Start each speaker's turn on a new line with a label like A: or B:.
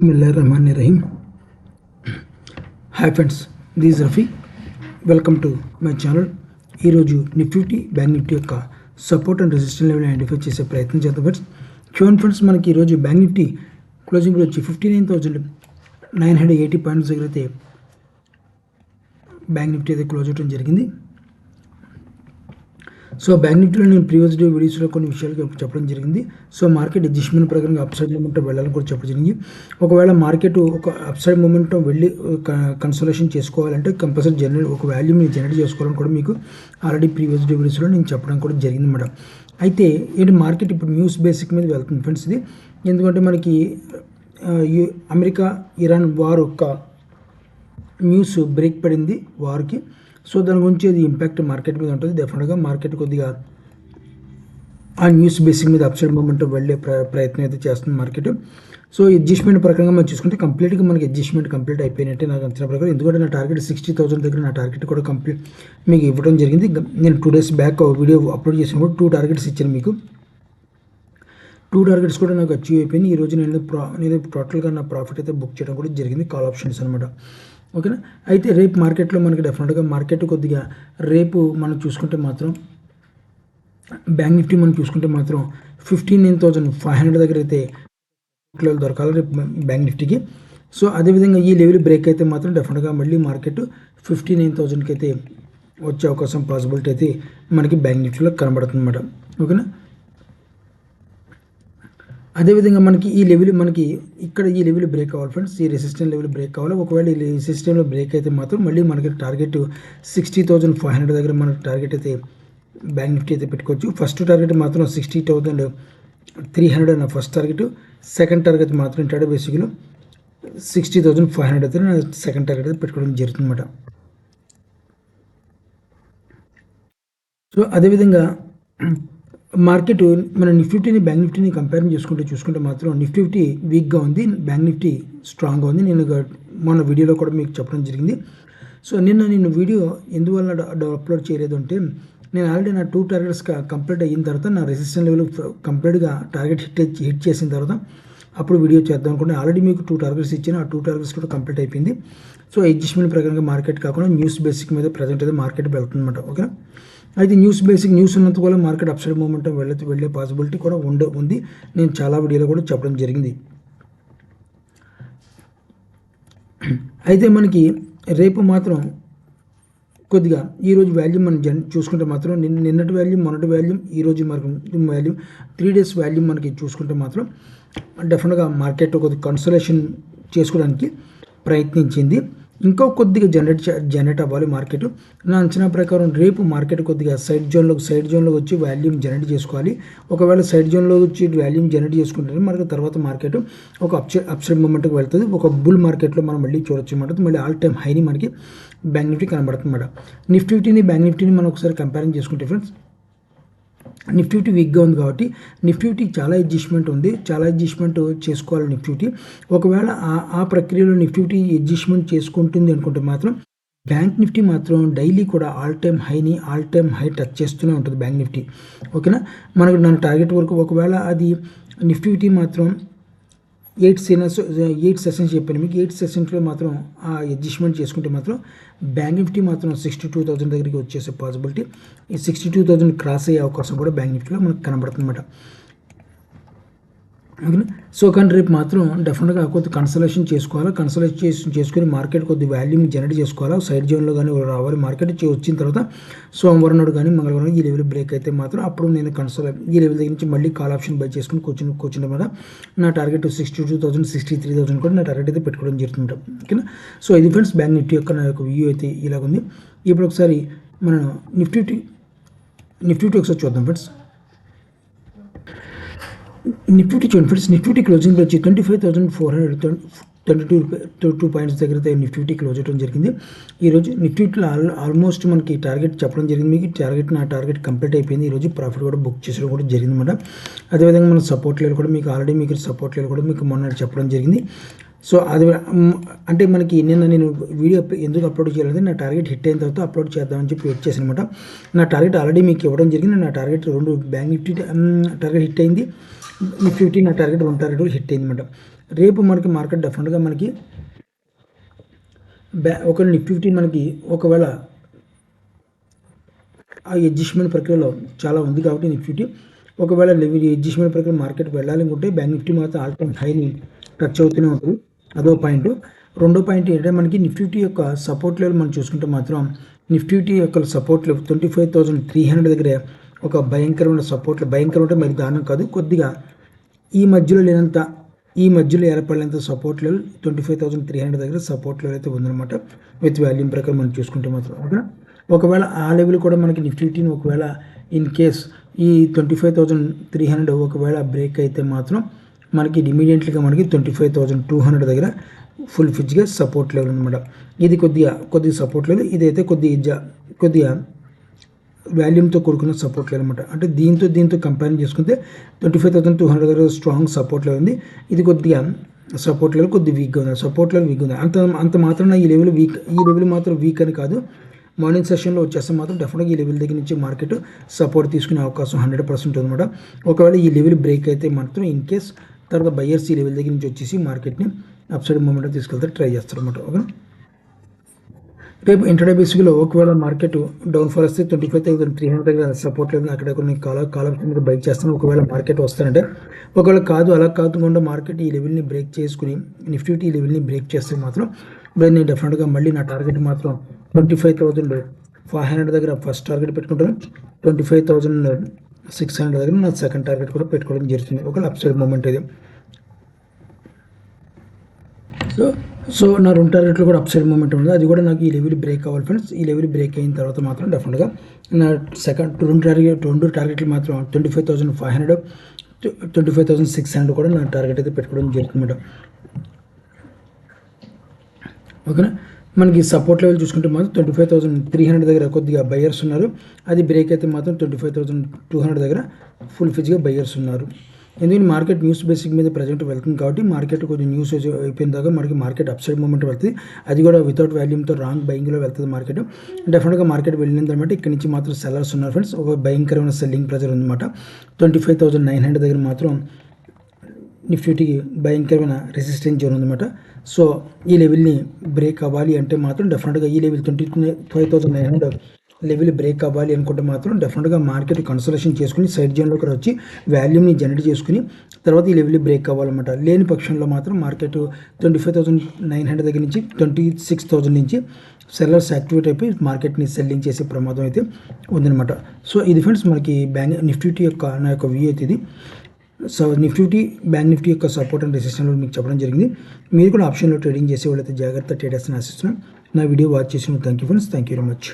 A: Bismillahirrahmanirrahim. Hi friends, this Rafi. Welcome to my channel. ఈరోజు Nifty bank Nifty యొక్క support and resistance level identify చేసే ప్రయత్నం చేద్దాం friends. చూడండి ఫ్రెండ్స్, మనకి ఈరోజు బ్యాంక్ నిఫ్టీ క్లోజింగ్ వచ్చి 59,980 పాయింట్స్ దగ్గర అయితే బ్యాంక్ నిఫ్టీ అయితే క్లోజ్ అవడం జరిగింది. సో బ్యాంక్ నిఫ్టీలో నేను ప్రీవియస్ డే వీడియోస్లో కొన్ని విషయాలు చెప్పడం జరిగింది. సో మార్కెట్ అడ్జస్ట్మెంట్ ప్రకారంగా అప్సైడ్ మూమెంటం వెళ్ళాలని కూడా చెప్పడం జరిగింది. ఒకవేళ మార్కెట్ ఒక అప్సైడ్ మూమెంటం వెళ్ళి కన్సోలేషన్ చేసుకోవాలంటే కంపల్సరీ ఒక వాల్యూని జనరేట్ చేసుకోవాలని కూడా మీకు ఆల్రెడీ ప్రీవియస్ డే వీడియోస్లో నేను చెప్పడం కూడా జరిగింది అన్నమాట. అయితే ఏంటి, మార్కెట్ ఇప్పుడు న్యూస్ బేసిక్ మీద వెళ్తుంది ఫ్రెండ్స్. ఇది ఎందుకంటే మనకి అమెరికా ఇరాన్ వార్ యొక్క న్యూస్ బ్రేక్ పడింది వార్కి. సో దాని గురించి అది ఇంపాక్ట్ మార్కెట్ మీద ఉంటుంది. డెఫినెట్గా మార్కెట్ కొద్దిగా ఆ న్యూస్ బేసిక్ మీద అప్సైడ్ మూమెంట్ వెళ్ళే ప్రయత్నం అయితే చేస్తుంది మార్కెట్. సో అడ్జస్ట్మెంట్ ప్రకారంగా మనం చూసుకుంటే కంప్లీట్గా మనకి అడ్జస్ట్మెంట్ కంప్లీట్ అయిపోయినట్టే నాకు అంచనా ప్రకారం. ఎందుకంటే నా టార్గెట్ 60,000 దగ్గర నా టార్గెట్ కూడా కంప్లీట్ మీకు ఇవ్వడం జరిగింది. నేను 2 days బ్యాక్ వీడియో అప్లోడ్ చేసినప్పుడు 2 targets ఇచ్చాను మీకు. 2 targets కూడా నాకు అచీవ్ అయిపోయింది. ఈరోజు నేను టోటల్గా నా ప్రాఫిట్ అయితే బుక్ చేయడం కూడా జరిగింది, కాల్ ఆప్షన్స్ అనమాట. ఓకేనా. అయితే రేపు మార్కెట్లో మనకి డెఫినెట్గా మార్కెట్ కొద్దిగా రేపు మనం చూసుకుంటే మాత్రం బ్యాంక్ నిఫ్టీ మనం చూసుకుంటే మాత్రం 59,500 దగ్గర అయితే దొరకాలి రేపు బ్యాంక్ నిఫ్టీకి. సో అదేవిధంగా ఈ లెవెల్ బ్రేక్ అయితే మాత్రం డెఫినెట్గా మళ్ళీ మార్కెట్ 59,000కి అయితే వచ్చే అవకాశం పాసిబిలిటీ అయితే మనకి బ్యాంక్ నిఫ్టీలో కనబడుతుంది అన్నమాట. ఓకేనా. అదేవిధంగా మనకి ఈ లెవెల్ మనకి ఇక్కడ ఈ లెవెల్ బ్రేక్ అవ్వాలి ఫ్రెండ్స్. ఈ రెసిస్టెన్స్ లెవెల్ బ్రేక్ అవ్వాలి. ఒకవేళ ఈ రెసిస్టెన్స్లో బ్రేక్ అయితే మాత్రం మళ్ళీ మనకి టార్గెట్ 60,500 దగ్గర మనకి టార్గెట్ అయితే బ్యాంక్ నిఫ్టీ అయితే పెట్టుకోవచ్చు. ఫస్ట్ టార్గెట్ మాత్రం 60,300 నా ఫస్ట్ టార్గెట్. సెకండ్ టార్గెట్ మాత్రం ఇంటర్ బేసిక్లో 60,500 అయితే నా సెకండ్ టార్గెట్ అయితే పెట్టుకోవడం జరుగుతుంది అన్నమాట. సో అదేవిధంగా మార్కెట్ మన నిఫ్టీని బ్యాంక్ నిఫ్టీని కంపేర్ చూసుకుంటే మాత్రం నిఫ్టీ వీక్గా ఉంది, బ్యాంక్ నిఫ్టీ స్ట్రాంగ్గా ఉంది. నేను మన వీడియోలో కూడా మీకు చెప్పడం జరిగింది. సో నేను వీడియో ఎందువల్ల అప్లోడ్ చేయలేదు అంటే, నేను ఆల్రెడీ నా 2 targets కంప్లీట్ అయిన తర్వాత నా రెసిస్టెన్స్ లెవెల్ కంప్లీట్గా టార్గెట్ హిట్ చేసిన తర్వాత అప్పుడు వీడియో చేద్దాం అనుకుంటే ఆల్రెడీ మీకు 2 targets ఇచ్చాను. ఆ 2 targets కూడా కంప్లీట్ అయిపోయింది. సో అడ్జస్ట్మెంట్ ప్రకారంగా మార్కెట్ కాకుండా న్యూస్ బేసిక్ మీద ప్రజెంట్ అయితే మార్కెట్ వెళ్తుందన్నమాట. ఓకే. అయితే న్యూస్ ఉన్నంత కూడా మార్కెట్ అప్సైడ్ మూమెంటం వెళ్ళే పాసిబిలిటీ కూడా ఉంది. నేను చాలా వీడియోలో కూడా చెప్పడం జరిగింది. అయితే మనకి రేపు మాత్రం కొద్దిగా ఈరోజు వాల్యూమ్ మనం చూసుకుంటే మాత్రం నిన్నటి వాల్యూమ్, మొన్నటి వాల్యూమ్, ఈరోజు మనకు వాల్యూమ్ 3 days వాల్యూమ్ మనకి చూసుకుంటే మాత్రం డెఫినెట్గా మార్కెట్ కొద్దిగా కన్సోలేషన్ చేసుకోవడానికి ప్రయత్నించింది. ఇంకా కొద్దిగా జనరేట్ అవ్వాలి మార్కెట్. నా అంచనా ప్రకారం రేపు మార్కెట్ కొద్దిగా సైడ్ జోన్లో వచ్చి వాల్యూమ్ జనరేట్ చేసుకోవాలి. ఒకవేళ సైడ్ జోన్లో వచ్చి వాల్యూమ్ జనరేట్ చేసుకుంటే మనకు తర్వాత మార్కెట్ ఒక అప్సైడ్ మూమెంట్కి వెళ్తుంది. ఒక బుల్ మార్కెట్లో మనం మళ్ళీ చూడొచ్చు అన్నమాట. మళ్ళీ ఆల్ టైమ్ హైని మనకి బ్యాంక్ నిఫ్టీ కనబడుతుంది అన్నమాట. బ్యాంక్ నిఫ్టీని మనం ఒకసారి కంపేరింగ్ చేసుకుంటే ఫ్రెండ్స్, నిఫ్టీ వీక్గా ఉంది కాబట్టి నిఫ్టీ చాలా అడ్జస్ట్మెంట్ ఉంది, చాలా అడ్జస్ట్మెంట్ చేసుకోవాలి నిఫ్టీ. ఒకవేళ ఆ ప్రక్రియలో నిఫ్టీ అడ్జస్ట్మెంట్ చేసుకుంటుంది అనుకుంటే మాత్రం బ్యాంక్ నిఫ్టీ మాత్రం డైలీ కూడా ఆల్ టైమ్ హై టచ్ చేస్తూనే ఉంటుంది బ్యాంక్ నిఫ్టీ. ఓకేనా. మనకు నా టార్గెట్ వరకు ఒకవేళ అది నిఫ్టీ మాత్రం 8 సెషన్స్ చెప్పాను మీకు. 8 sessionsలో మాత్రం ఆ అడ్జస్ట్మెంట్ చేసుకుంటే మాత్రం బ్యాంక్ నిఫ్టీ మాత్రం 62,000 దగ్గరికి వచ్చేసే పాసిబిలిటీ, ఈ 62,000 క్రాస్ అయ్యే అవకాశం కూడా బ్యాంక్ నిఫ్టీలో మనకు కనబడుతుంది అన్నమాట. ఓకేనా. సో కానీ రేపు మాత్రం డెఫినెట్గా కొద్దిగా కన్సలేషన్ చేసుకొని మార్కెట్ కొద్ది వాల్యూమ్ జనరేట్ చేసుకోవాలి. సైడ్ జోన్లో కానీ రావాలి మార్కెట్ వచ్చిన తర్వాత సోమవారం నాడు కానీ మంగళవారం ఈ లెవెల్ బ్రేక్ అయితే మాత్రం అప్పుడు నేను ఈ లెవెల్ దగ్గర నుంచి మళ్ళీ కాల్ ఆప్షన్ బై చేసుకుని కూర్చుంటే మీద నా టార్గెట్ 62,000, 63,000 కూడా నా టార్గెట్ అయితే పెట్టుకోవడం జరుగుతుంది. ఓకేనా. సో ఇది ఫ్రెండ్స్ బ్యాంక్ నిఫ్టీ యొక్క నా యొక్క వ్యూ అయితే ఇలాగ ఉంది. ఇప్పుడు ఒకసారి మనం నిఫ్టీ ఒకసారి చూద్దాం ఫ్రెండ్స్. నిఫ్టీ చూడండి ఫ్రెండ్స్, నిఫ్టీ క్లోజింగ్ వచ్చి 25,422 పాయింట్స్ దగ్గర నిఫ్టీ క్లోజ్ అవడం జరిగింది. ఈరోజు నిఫ్టీలో ఆల్మోస్ట్ మనకి టార్గెట్ చెప్పడం జరిగింది మీకు. నా టార్గెట్ కంప్లీట్ అయిపోయింది. ఈరోజు ప్రాఫిట్ కూడా బుక్ చేసడం కూడా జరిగింది అన్నమాట. అదేవిధంగా మన సపోర్ట్ లెవెల్ కూడా మీకు ఆల్రెడీ సపోర్ట్ లెవెల్ కూడా మీకు మొన్న చెప్పడం జరిగింది. సో అది అంటే మనకి నిన్న నేను వీడియో ఎందుకు అప్లోడ్ చేయలేదు, నా టార్గెట్ హిట్ అయిన తర్వాత అప్లోడ్ చేద్దామని చెప్పి వెయిట్ చేశాను అనమాట. నా టార్గెట్ ఆల్రెడీ మీకు ఇవ్వడం జరిగింది. నా target 2 bank Nifty target hit అయింది, నిఫ్టీ నా టార్గెట్ 1 టార్గెట్ హిట్ అయింది అనమాట. రేపు మనకి మార్కెట్ డెఫినెట్గా మనకి ఒక నిఫ్టీ మనకి ఒకవేళ ఆ అడ్జస్ట్మెంట్ ప్రక్రియలో చాలా ఉంది కాబట్టి నిఫ్టీ ఒకవేళ అడ్జస్ట్మెంట్ ప్రక్రియ మార్కెట్ వెళ్ళాలి అనుకుంటే బ్యాంక్ నిఫ్టీ మాత్రం ఆల్ టైమ్ హైని టచ్ అవుతూనే ఉంటుంది. అదో పాయింట్. రెండో పాయింట్ ఏంటంటే మనకి నిఫ్టీ యొక్క సపోర్ట్ లెవెల్ మనం చూసుకుంటే మాత్రం నిఫ్టీ యొక్క సపోర్ట్ లెవెల్ 25,300 దగ్గర ఒక భయంకరమైన సపోర్ట్లు, భయంకరం అంటే మరి దారుణం కాదు, కొద్దిగా ఈ మధ్యలో ఏర్పడినంత సపోర్ట్ లెవెల్ 25,300 దగ్గర సపోర్ట్ లెవెల్ అయితే ఉందన్నమాట. విత్ వాల్యూమ్ ప్రకారం మనం చూసుకుంటే మాత్రం ఓకేనా. ఒకవేళ ఆ లెవెల్ కూడా మనకి నిఫ్టీని ఒకవేళ ఇన్ కేస్ ఈ 25,300 ఒకవేళ బ్రేక్ అయితే మాత్రం మనకి ఇమీడియట్లీగా మనకి 25,200 దగ్గర ఫుల్ ఫిజ్గా సపోర్ట్ లెవెల్ అనమాట. ఇది కొద్దిగా సపోర్ట్ లెవెల్, ఇదైతే కొద్దిగా వాల్యూమ్తో కూడుకున్న సపోర్ట్ లెవెల్ అనమాట. అంటే దీంతో కంపేర్ చేసుకుంటే 25,200 దగ్గర స్ట్రాంగ్ సపోర్ట్ లెవెల్ ఉంది. ఇది కొద్దిగా సపోర్ట్ లెవెల్ కొద్దిగా వీక్గా ఉంది, సపోర్ట్ లెవెల్ వీక్గా ఉంది. అంత మాత్రాన ఈ లెవెల్ మాత్రం వీక్ అని కాదు. మార్నింగ్ సెషన్లో వచ్చేస్తే మాత్రం డెఫినెట్గా ఈ లెవెల్ దగ్గర నుంచి మార్కెట్ సపోర్ట్ తీసుకునే అవకాశం 100% అనమాట. ఒకవేళ ఈ లెవెల్ బ్రేక్ అయితే మాత్రం ఇన్ కేస్ తర్వాత బయర్స్ ఈ లెవెల్ దగ్గర నుంచి వచ్చేసి మార్కెట్ని అప్ సైడ్ మూమెంట్ తీసుకెళ్తే ట్రై చేస్తారు అనమాట. ఓకే, రేపు ఇంటర్డే బేసిక్లో ఒకవేళ మార్కెట్ డౌన్ ఫాల్ వస్తే 25,300 దగ్గర సపోర్ట్ లేదు, అక్కడ కొన్ని కాలం మీద బైక్ చేస్తాను. ఒకవేళ మార్కెట్ వస్తానంటే ఒకవేళ అలా కాకుండా మార్కెట్ ఈ లెవెల్ని బ్రేక్ చేసుకుని నిఫ్టీ ఈ లెవెల్ని బ్రేక్ చేస్తే మాత్రం నేను డెఫినెట్గా మళ్ళీ నా టార్గెట్ మాత్రం 25,500 దగ్గర ఫస్ట్ టార్గెట్ పెట్టుకుంటాను. 25,600 దగ్గర నా సెకండ్ టార్గెట్ కూడా పెట్టుకోవడం జరుగుతుంది. ఒక అప్ సైడ్ మూమెంట్ ఇది. సో నా రెండు టార్గెట్లు కూడా అప్ సైడ్ మూమెంట్ ఉంది. అది కూడా నాకు ఈ లెవెల్ బ్రేక్ అవ్వాలి ఫ్రెండ్స్. ఈ లెవెల్ బ్రేక్ అయిన తర్వాత మాత్రం డెఫినెట్గా నా రెండు టార్గెట్లు మాత్రం 25,500, 25,600 కూడా నా టార్గెట్ అయితే పెట్టుకోవడం జరుగుతుంది. ఓకేనా. మనకి సపోర్ట్ లెవెల్ చూసుకుంటే మాత్రం 25,300 దగ్గర కొద్దిగా బయర్స్ ఉన్నారు. అది బ్రేక్ అయితే మాత్రం 25,200 దగ్గర ఫుల్ ఫిజ్గా బయర్స్ ఉన్నారు. ఎందుకంటే మార్కెట్ న్యూస్ బేసిక్ మీద ప్రజెంట్ వెళ్తుంది కాబట్టి మార్కెట్ కొంచెం న్యూస్ అయిపోయిన దాకా మనకి మార్కెట్ అప్ సైడ్ మూమెంట్ వెళ్తుంది. అది కూడా వితౌట్ వాల్యూమ్తో రాంగ్ బయింగ్లో వెళ్తుంది మార్కెట్. డెఫినెట్గా మార్కెట్ వెళ్ళిందనమాట. ఇక్కడ నుంచి మాత్రం సెల్లర్స్ ఉన్నారు ఫ్రెండ్స్. ఒక భయంకరమైన సెల్లింగ్ ప్రెజర్ ఉందన్నమాట. 25,900 దగ్గర మాత్రం నిఫ్టీకి భయంకరమైన రెసిస్టెన్స్ జోన్ ఉందన్నమాట. సో ఈ లెవెల్ని బ్రేక్ అవ్వాలి అంటే మాత్రం డెఫినెట్గా ఈ లెవెల్ 25,900 లెవెల్ బ్రేక్ అవ్వాలి అనుకుంటే మాత్రం డెఫినెట్గా మార్కెట్ కన్సల్టేషన్ చేసుకుని సైడ్ జోన్లోకి వచ్చి వాల్యూమ్ని జనరేట్ చేసుకుని తర్వాత ఈ లెవెల్ బ్రేక్ అవ్వాలన్నమాట. లేని పక్షంలో మాత్రం మార్కెట్ 25,900 దగ్గర నుంచి 26,000 నుంచి సెల్లర్స్ యాక్టివేట్ అయిపోయి మార్కెట్ని సెల్లింగ్ చేసే ప్రమాదం అయితే ఉందన్నమాట. సో ఇది ఫ్రెండ్స్ మనకి నిఫ్టీ యొక్క నా యొక్క వ్యూ అయితే ఇది. సో బ్యాంక్ నిఫ్టీ యొక్క సపోర్ట్ అండ్ రెసిస్టెన్స్ మీకు చెప్పడం జరిగింది. మీరు కూడా ఆప్షన్లో ట్రేడింగ్ చేసే వాళ్ళైతే జాగ్రత్త ట్రేడర్స్ని ఆశిస్తున్నాను. నా వీడియో వాచ్ చేసిన thank you friends. Thank you very much.